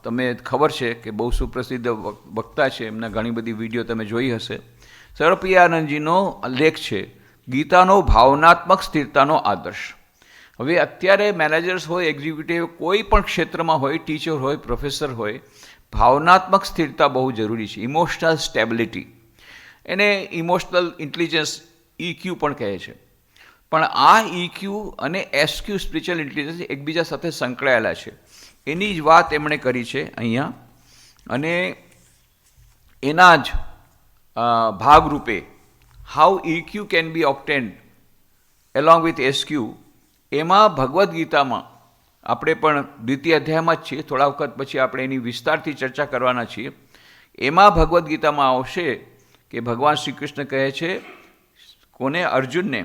તમે ખબર છે કે બહુ સુપ્રસિદ્ધ વક્તા છે. એમના ઘણી બધી વિડીયો તમે જોઈ હશે. સર્વપ્રિયાનંદજીનો લેખ છે ગીતાનો ભાવનાત્મક સ્થિરતાનો આદર્શ. હવે અત્યારે મેનેજર્સ હોય, એક્ઝિક્યુટિવ, કોઈ પણ ક્ષેત્રમાં હોય, ટીચર હોય, પ્રોફેસર હોય, ભાવનાત્મક સ્થિરતા બહુ જરૂરી છે. ઇમોશનલ સ્ટેબિલિટી, એને ઇમોશનલ ઇન્ટેલિજન્સ EQ પણ કહે છે. પણ આ EQ અને SQ સ્પિરિચ્યુઅલ ઇન્ટેલિજન્સ એકબીજા સાથે સંકળાયેલા છે. એની જ વાત એમણે કરી છે અહીંયા. અને એના જ ભાગરૂપે how EQ can be obtained along with SQ, એમાં ભગવદ્ ગીતામાં આપણે પણ દ્વિતીય અધ્યાયમાં જ છીએ, થોડા વખત પછી આપણે એની વિસ્તારથી ચર્ચા કરવાના છીએ. એમાં ભગવદ્ ગીતામાં આવશે કે ભગવાન શ્રી કૃષ્ણ કહે છે કોને? અર્જુનને,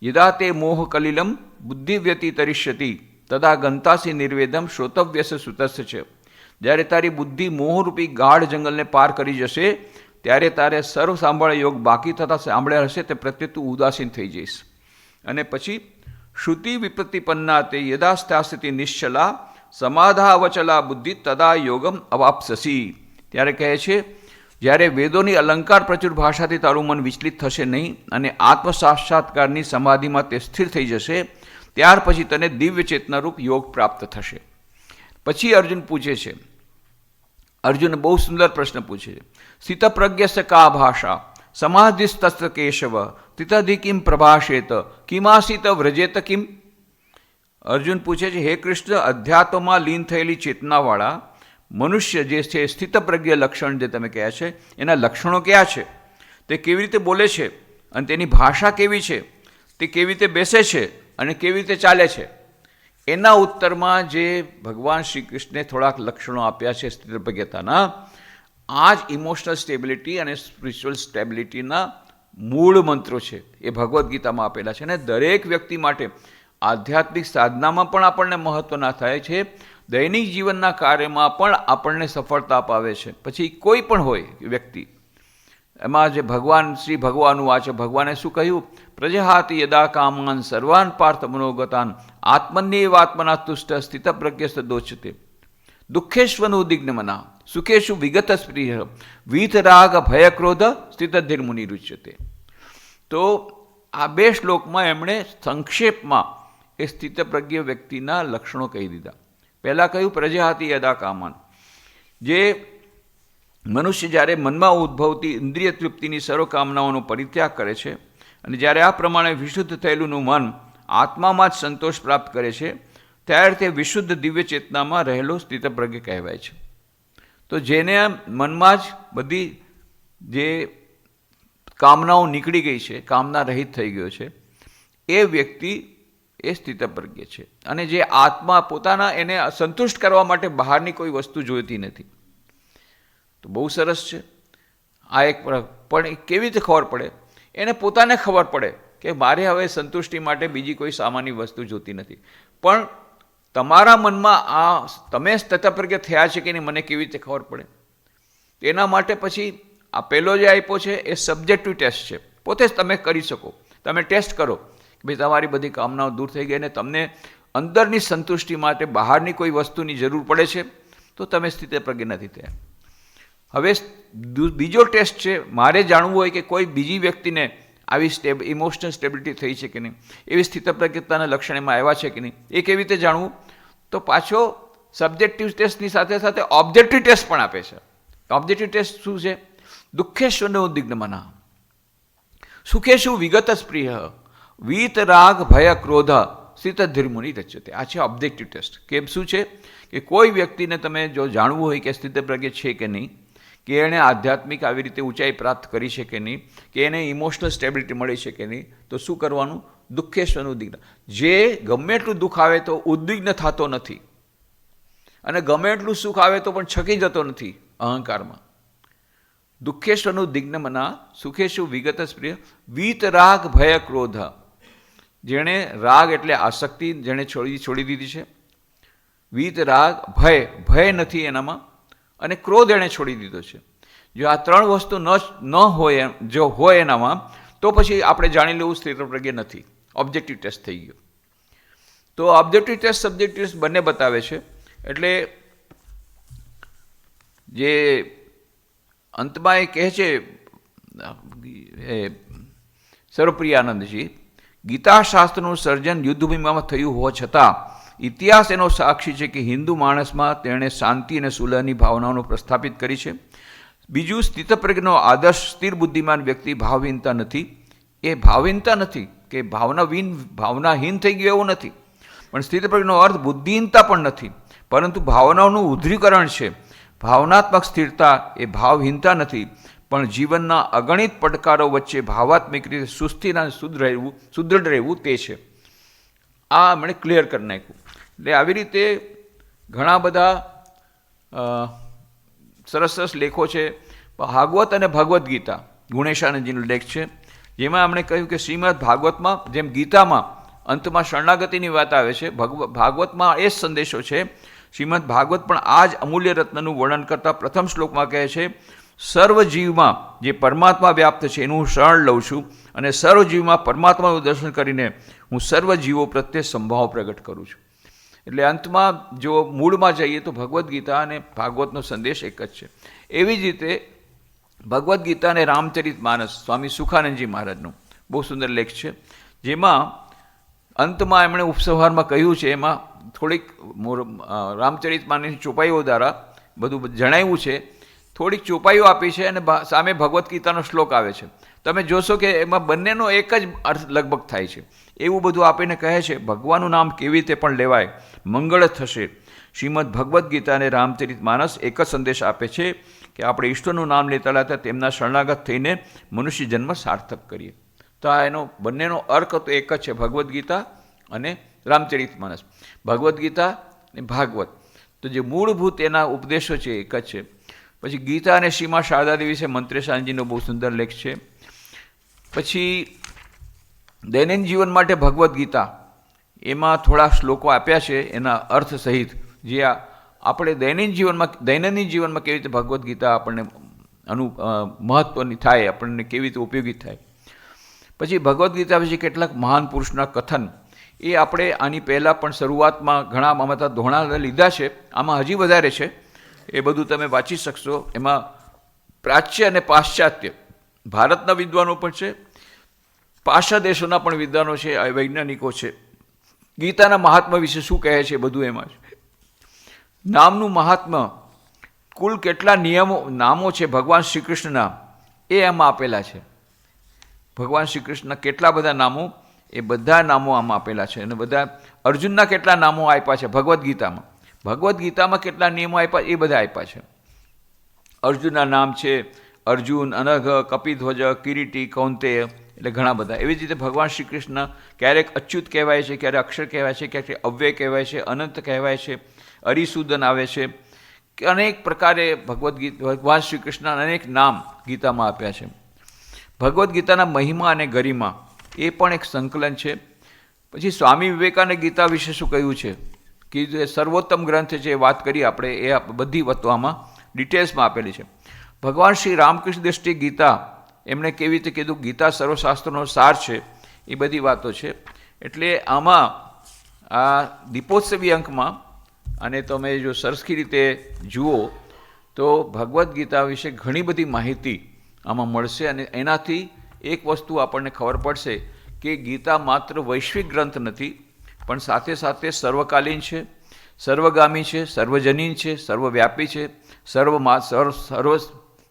યદા તે મોહ કલિલમ બુદ્ધિવ્યતિ તરિષ્યતિ તદા ગંતાસી નિર્વેદમ શ્રોતવ્યસ સુતસ્ય છે. જ્યારે તારી બુદ્ધિ મોહરૂપી ગાઢ જંગલને પાર કરી જશે ત્યારે તારે સર્વ સાંભળ યોગ બાકી થતા સાંભળ્યા હશે તે પ્રત્યે તું ઉદાસીન થઈ જઈશ. અને પછી શ્રુતિ વિપ્રતિપન્ના તે યદા સ્થાસ્થિતિ નિશ્ચલા સમાધાવચલા બુદ્ધિ તદા યોગમ અવાપ્સસી. ત્યારે કહે છે જ્યારે વેદોની અલંકાર પ્રચુર ભાષાથી તારું મન વિચલિત થશે નહીં અને આત્મ સાક્ષાત્કારની સમાધિમાં તે સ્થિર થઈ જશે, ત્યાર પછી તને દિવ્ય ચેતનારૂપ યોગ પ્રાપ્ત થશે. પછી અર્જુન પૂછે છે, અર્જુન બહુ સુંદર પ્રશ્ન પૂછે છે, સ્થિતપ્રજ્ઞસ્ય કા ભાષા સમાધિસ્તસ્ય કેશવ તિતધિ કિમ પ્રભાષેત કિમાસિત વ્રજેત કિમ. અર્જુન પૂછે છે, હે કૃષ્ણ, અધ્યાત્મમાં લીન થયેલી ચેતનાવાળા મનુષ્ય જે છે, સ્થિતપ્રજ્ઞ લક્ષણ જે તમે કહ્યા છે, એના લક્ષણો કયા છે, તે કેવી રીતે બોલે છે અને તેની ભાષા કેવી છે, તે કેવી રીતે બેસે છે અને કેવી રીતે ચાલે છે. એના ઉત્તરમાં જે ભગવાન શ્રી કૃષ્ણે થોડાક લક્ષણો આપ્યા છે સ્થિતપ્રજ્ઞતાના, આ જ ઇમોશનલ સ્ટેબિલિટી અને સ્પિરિચ્યુઅલ સ્ટેબિલિટીના મૂળ મંત્રો છે. એ ભગવદ્ ગીતામાં આપેલા છે. અને દરેક વ્યક્તિ માટે આધ્યાત્મિક સાધનામાં પણ આપણને મહત્ત્વના થાય છે, દૈનિક જીવનના કાર્યમાં પણ આપણને સફળતા અપાવે છે. પછી કોઈ પણ હોય વ્યક્તિ, એમાં જે ભગવાન શ્રી ભગવાનનું વાંચે ભગવાને શું કહ્યું? પ્રજહાતિ યદા કામાન સર્વાન પાર્થ મનોગતાન આત્મન્યેવ આત્મના તુષ્ટ સ્થિત પ્રજ્ઞસ્ત દોચતે દુઃખેશ્વનુદ્વિગ્ન મના સુખેશુ વિગત સ્પ્રિય વીતરાગ ભય ક્રોધ સ્થિતધીર મુનિરુચ્યતે. તો આ બે શ્લોકમાં એમણે સંક્ષેપમાં એ સ્થિતપ્રજ્ઞ વ્યક્તિના લક્ષણો કહી દીધા. પહેલાં કહ્યું પ્રજહાતિ યદા કામાન, જે મનુષ્ય જ્યારે મનમાં ઉદ્ભવતી ઇન્દ્રિય તૃપ્તિની સર્વ કામનાઓનો પરિત્યાગ કરે છે અને જ્યારે આ પ્રમાણે વિશુદ્ધ થયેલુંનું મન આત્મામાં જ સંતોષ પ્રાપ્ત કરે છે, ત્યારે તે વિશુદ્ધ દિવ્ય ચેતનામાં રહેલો સ્થિતપ્રજ્ઞ કહેવાય છે. તો જેને મનમાં જ બધી જે કામનાઓ નીકળી ગઈ છે, કામના રહિત થઈ ગયો છે, એ વ્યક્તિ એ સ્થિતપ્રજ્ઞ છે. અને જે આત્મા પોતાના એને સંતુષ્ટ કરવા માટે બહારની કોઈ વસ્તુ જોઈતી નથી. તો બહુ સરસ છે આ એક. પણ કેવી રીતે ખબર પડે? એને પોતાને ખબર પડે કે મારે હવે સંતુષ્ટિ માટે બીજી કોઈ સામાન્ય વસ્તુ જોતી નથી. પણ તમારા મનમાં આ તમે સ્થિતપ્રજ્ઞ થયા છે કે નહીં મને કેવી રીતે ખબર પડે? એના માટે પછી આ પહેલો જે આપ્યો છે એ સબ્જેક્ટિવ ટેસ્ટ છે. પોતે જ તમે કરી શકો. તમે ટેસ્ટ કરો કે ભાઈ તમારી બધી કામનાઓ દૂર થઈ ગઈ અને તમને અંદરની સંતુષ્ટિ માટે બહારની કોઈ વસ્તુની જરૂર પડે છે, તો તમે સ્થિતપ્રજ્ઞ નથી થયા. હવે બીજો ટેસ્ટ છે, મારે જાણવું હોય કે કોઈ બીજી વ્યક્તિને આવી ઇમોશનલ સ્ટેબિલિટી થઈ છે કે નહીં, એવી સ્થિતપ્રજ્ઞતાના લક્ષણ એમાં આવ્યા છે કે નહીં, એ કેવી રીતે જાણવું? તો પાછો સબ્જેક્ટિવ ટેસ્ટની સાથે સાથે ઓબ્જેક્ટિવ ટેસ્ટ પણ આપે છે. ઓબ્જેક્ટિવ ટેસ્ટ શું છે? દુઃખેશ્વનુદ્વિગ્ન મના સુખેશુ વિગત સ્પ્રિય વીત રાગ ભય ક્રોધ સ્થિતધીર મુનિ રચ્યતે. આ છે ઓબ્જેક્ટિવ ટેસ્ટ. કેમ શું છે કે કોઈ વ્યક્તિને તમે જો જાણવું હોય કે સ્થિતપ્રજ્ઞ છે કે નહીં, કે એણે આધ્યાત્મિક આવી રીતે ઊંચાઈ પ્રાપ્ત કરી છે કે નહીં, કે એને ઇમોશનલ સ્ટેબિલિટી મળી છે કે નહીં, તો શું કરવાનું? દુઃખેશ્વનુદ્વિગ્ન. જે ગમે એટલું દુઃખ આવે તો ઉદ્વિગ્ન થતો નથી, અને ગમે એટલું સુખ આવે તો પણ છકી જતો નથી અહંકારમાં. દુઃખેશ્વનુદ્વિગ્ન મના સુખેશુ વિગત સ્પ્રિય વીત રાગ ભય ક્રોધ. જેણે રાગ એટલે આસક્તિ જેણે છોડી દીધી છે, વીત રાગ ભય નથી એનામાં, અને ક્રોધ એણે છોડી દીધો છે. જો આ ત્રણ વસ્તુ ન હોય, જો હોય એનામાં, તો પછી આપણે જાણી લેવું સ્થિતપ્રજ્ઞ નથી. ઓબ્જેક્ટિવ ટેસ્ટ થઈ ગયો. તો ઓબ્જેક્ટિવ ટેસ્ટ સબ્જેક્ટિવ ટેસ્ટ બંને બતાવે છે. એટલે જે અંતમાં એ કહે છે સર્વપ્રિયાનંદજી, ગીતાશાસ્ત્રનું સર્જન યુદ્ધભૂમિમાં થયું હોવા છતાં ઇતિહાસ એનો સાક્ષી છે કે હિન્દુ માણસમાં તેણે શાંતિ અને સુલહની ભાવનાઓને પ્રસ્થાપિત કરી છે. બીજું, સ્થિતપ્રજ્ઞનો આદર્શ સ્થિર બુદ્ધિમાન વ્યક્તિ ભાવહીનતા નથી. એ ભાવહીનતા નથી કે ભાવનાહીન થઈ ગયો એવું નથી, પણ સ્થિતપ્રજ્ઞનો અર્થ બુદ્ધિહીનતા પણ નથી, પરંતુ ભાવનાઓનું ઉદ્ધરીકરણ છે. ભાવનાત્મક સ્થિરતા એ ભાવહીનતા નથી, પણ જીવનના અગણિત પડકારો વચ્ચે ભાવાત્મિક રીતે સુસ્થિર અને સુદૃઢ રહેવું તે છે. આ મને ક્લિયર કરી નાખ્યું. એટલે આવી રીતે ઘણા બધા સરસ સરસ લેખો છે. ભાગવત અને ભગવદ્ ગીતા ગુણેશાનંદજીનો લેખ છે, જેમાં એમણે કહ્યું કે શ્રીમદ ભાગવતમાં જેમ ગીતામાં અંતમાં શરણાગતિની વાત આવે છે, ભાગવતમાં એ જ સંદેશો છે. શ્રીમદ ભાગવત પણ આ જ અમૂલ્ય રત્નનું વર્ણન કરતા પ્રથમ શ્લોકમાં કહે છે, સર્વ જીવમાં જે પરમાત્મા વ્યાપ્ત છે એનું હું શરણ લઉં છું, અને સર્વ જીવમાં પરમાત્માનું દર્શન કરીને હું સર્વ જીવો પ્રત્યે સંભાવ પ્રગટ કરું છું. એટલે અંતમાં જો મૂળમાં જઈએ તો ભગવદ્ ગીતા અને ભાગવતનો સંદેશ એક જ છે. એવી જ રીતે ભગવદ્ ગીતા અને રામચરિત માનસ સ્વામી સુખાનંદજી મહારાજનો બહુ સુંદર લેખ છે, જેમાં અંતમાં એમણે ઉપસંહારમાં કહ્યું છે, એમાં થોડીક રામચરિત માનસની ચોપાઈઓ દ્વારા બધું જણાવ્યું છે, થોડીક ચોપાઈઓ આપી છે, અને સામે ભગવદ્ ગીતાનો શ્લોક આવે છે. તમે જોશો કે એમાં બંનેનો એક જ અર્થ લગભગ થાય છે. એવું બધું આપીને કહે છે ભગવાનનું નામ કેવી રીતે પણ લેવાય, મંગળ થશે. શ્રીમદ ભગવદ્ ગીતા અને રામચરિત માનસ એક જ સંદેશ આપે છે કે આપણે ઈશ્વરનું નામ લેતા લેતા તેમના શરણાગત થઈને મનુષ્ય જન્મ સાર્થક કરીએ. તો આ એનો બંનેનો અર્થ તો એક જ છે, ભગવદ્ ગીતા અને રામચરિત માનસ. ભગવદ્ ગીતા અને ભાગવત તો જે મૂળભૂત એના ઉપદેશો છે એક જ છે. પછી ગીતા અને શ્રીમા શારદાદેવી વિશે મંત્રેશાનજીનો બહુ સુંદર લેખ છે. પછી દૈનંદિન જીવન માટે ભગવદ્ ગીતા, એમાં થોડા શ્લોકો આપ્યા છે એના અર્થ સહિત, જે આપણે દૈનંદિન જીવનમાં કેવી રીતે ભગવદ્ ગીતા આપણને મહત્ત્વની થાય, આપણને કેવી રીતે ઉપયોગી થાય. પછી ભગવદ્ ગીતા વિશે કેટલાક મહાન પુરુષના કથન એ આપણે આની પહેલાં પણ શરૂઆતમાં ઘણા આમાં તો ધોરણા લીધા છે, આમાં હજી વધારે છે, એ બધું તમે વાંચી શકશો. એમાં પ્રાચ્ય અને પાશ્ચાત્ય ભારતના વિદ્વાનો પણ છે, પાશ્ચાત્ય દેશોના પણ વિદ્વાનો છે, વૈજ્ઞાનિકો છે. ગીતાના મહાત્મા વિશે શું કહે છે બધું એમાં છે. નામનું મહાત્મા, કુલ કેટલા નામો છે ભગવાન શ્રી કૃષ્ણના એ એમાં આપેલા છે. ભગવાન શ્રી કૃષ્ણના કેટલા બધા નામો, એ બધા નામો આમાં આપેલા છે. અને બધા અર્જુનના કેટલા નામો આપ્યા છે ભગવદ્ ગીતામાં. ભગવદ્ ગીતામાં કેટલા નિયમો આપ્યા એ બધા આપ્યા છે. અર્જુનના નામ છે અર્જુન, અનઘ, કપિધ્વજ, કિરીટી, કૌંતેય, એટલે ઘણા બધા. એવી જ રીતે ભગવાન શ્રી કૃષ્ણ ક્યારેક અચ્યુત કહેવાય છે, ક્યારેક અક્ષર કહેવાય છે, ક્યારેક અવ્યય કહેવાય છે, અનંત કહેવાય છે, અરિસૂદન આવે છે. અનેક પ્રકારે ભગવાન શ્રી કૃષ્ણ અનેક નામ ગીતામાં આપ્યા છે. ભગવદ્ ગીતાના મહિમા અને ગરિમા એ પણ એક સંકલન છે. પછી સ્વામી વિવેકાનંદ ગીતા વિશે શું કહ્યું છે કે જે સર્વોત્તમ ગ્રંથ છે, એ વાત કરી આપણે, એ બધી વસ્તુ આમાં ડિટેલ્સમાં આપેલી છે. ભગવાન શ્રી રામકૃષ્ણ દ્રષ્ટિ ગીતા એમણે કેવી રીતે કીધું ગીતા સર્વશાસ્ત્રનો સાર છે, એ બધી વાતો છે. એટલે આમાં આ દીપોત્સવી અંકમાં, અને તમે જો સરખી રીતે જુઓ તો ભગવદ્ ગીતા વિશે ઘણી બધી માહિતી આમાં મળશે. અને એનાથી એક વસ્તુ આપણને ખબર પડશે કે ગીતા માત્ર વૈશ્વિક ગ્રંથ નથી, પણ સાથે સાથે સર્વકાલીન છે, સર્વગામી છે, સર્વજનીન છે, સર્વવ્યાપી છે, સર્વ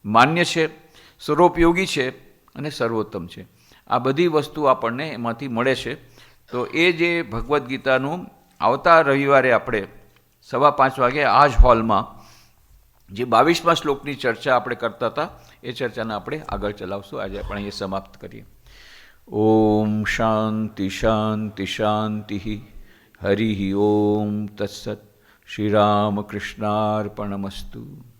માન્ય છે, સર્વોપયોગી છે અને સર્વોત્તમ છે. આ બધી વસ્તુ આપણને એમાંથી મળે છે. તો એ જે ભગવદ્ ગીતાનું આવતા રવિવારે આપણે 5:15 વાગે આ જ હોલમાં જે 22મા શ્લોકની ચર્ચા આપણે કરતા હતા, એ ચર્ચાને આપણે આગળ ચલાવશું. આજે આપણે અહીંયા સમાપ્ત કરીએ. ઓમ શાંતિ શાંતિ શાંતિ. હરિ ઓમ તત્સત. શ્રી રામકૃષ્ણાર્પણમસ્તુ.